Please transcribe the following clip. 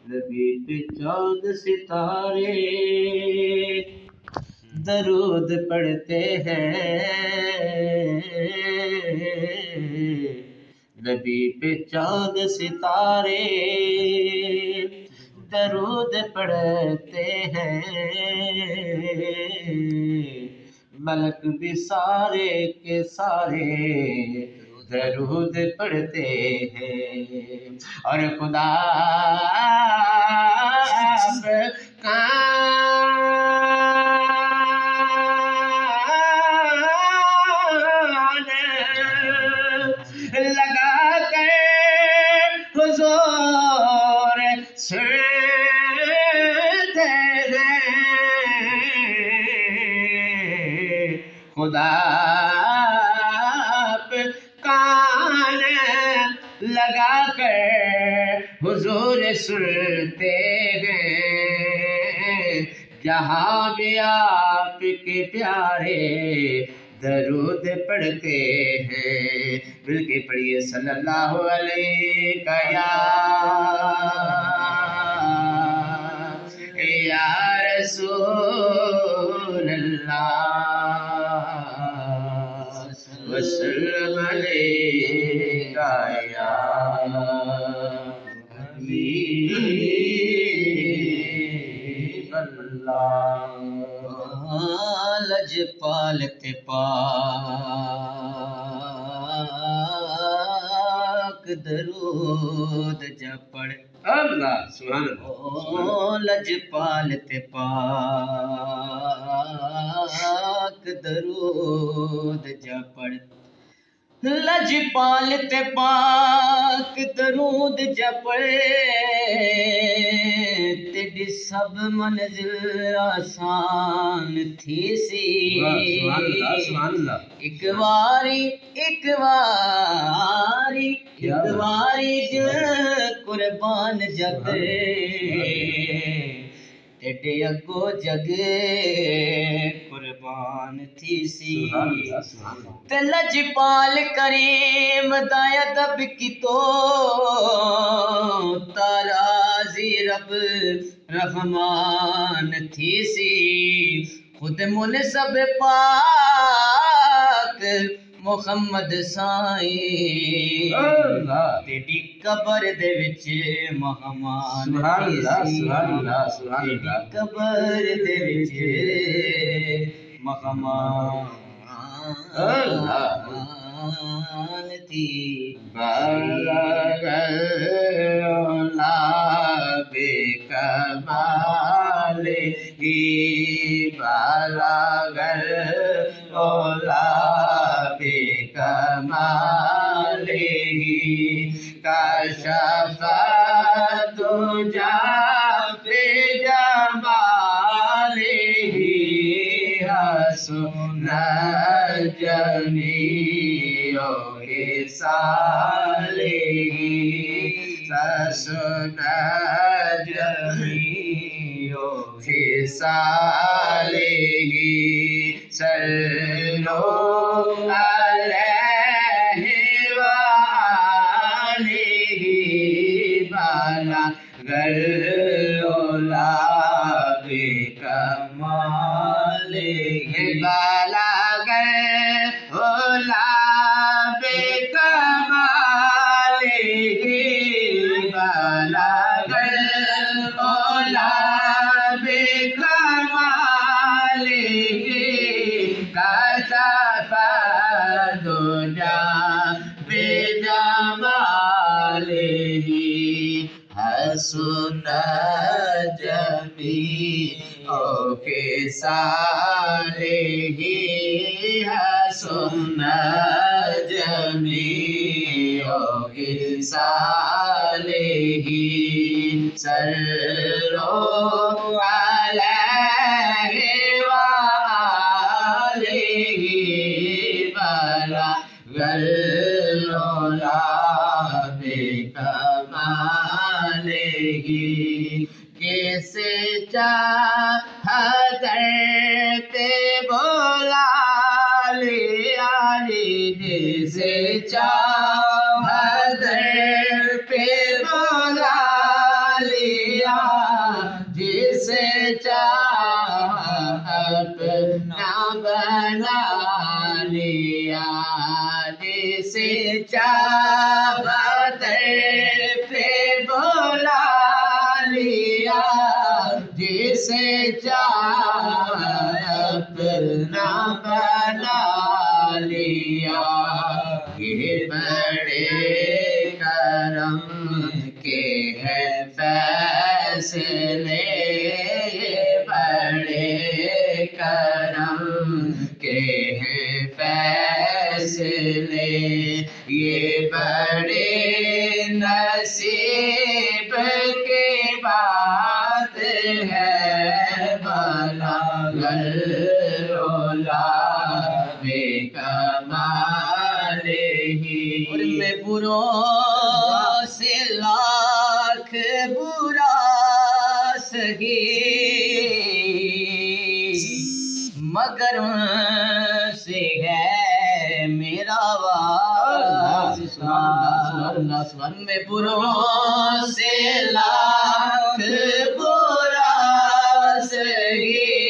نبی پہ چاند ستارے درود پڑھتے ہیں، نبی پہ چاند ستارے درود پڑھتے ہیں، ملک بھی سارے کے سارے درود پڑھتے ہیں، اور خدا لگا کر حضور سنتے ہیں، خدا پہ کان لگا کر حضور سنتے ہیں، جہاں بھی آپ کے پیارے درود پڑھتے ہیں، مل کے پڑھیے صلی اللہ علیہ یا رسول اللہ وسلم علیہ یا حبیب اللہ۔ لجپال تے پاک درود جا پڑھ اللہ سبحان اللہ، لجپال تے پاک درود جا پڑھ، لجپال تے پاک درود جا پڑھ، تیری سب منزل آسان تھی سی، ایک واری قربان جگ تیرے اگو جگ قربان تھی سی، تے لجپال کریم دا ادب کی تو تارازی رب رحمان تھی سی، خود منصب پاک محمد سائیں تیری قبر دے وچ مہمان تھی سی، تیری قبر دے وچ مہمان تھی، بلغ العلا بے کمالہ، بلغ العلا بے کمالہ، کشف الدجی بجمالہ، حسن جمیع خصالہ، حسن جمیع خصالہ، صلو علیہ وآلہ، بلغ العلا بکمالہ، بلغ العلا بکمالہ، بلغ العلا بکمالہ، کشف الدجی بجمالہ، حسن جمیع خصالہ، حسن جمیع خصالہ، صلو علیہ وآلہ، بلغ العلا بکمالہ، کیسے چاہت تے بولا لیا، جیسے چاہت پہ بولا لیا جسے چاہ اپنا بنا لیا جسے چاہ بدر پہ بلا لیا جسے چاہ اپنا بنا لیا یہ بڑے کرم کے ہے فیصلے بڑے کرم کے ہیں فیصلے یہ بڑے نصیب کے بات ہے بلا گلولا بے کمال ہی اور میں بروں سے لاکھ برا سہی مگر ان سے ہے میرا واسطہ میں بروں سے لاکھ برا سہی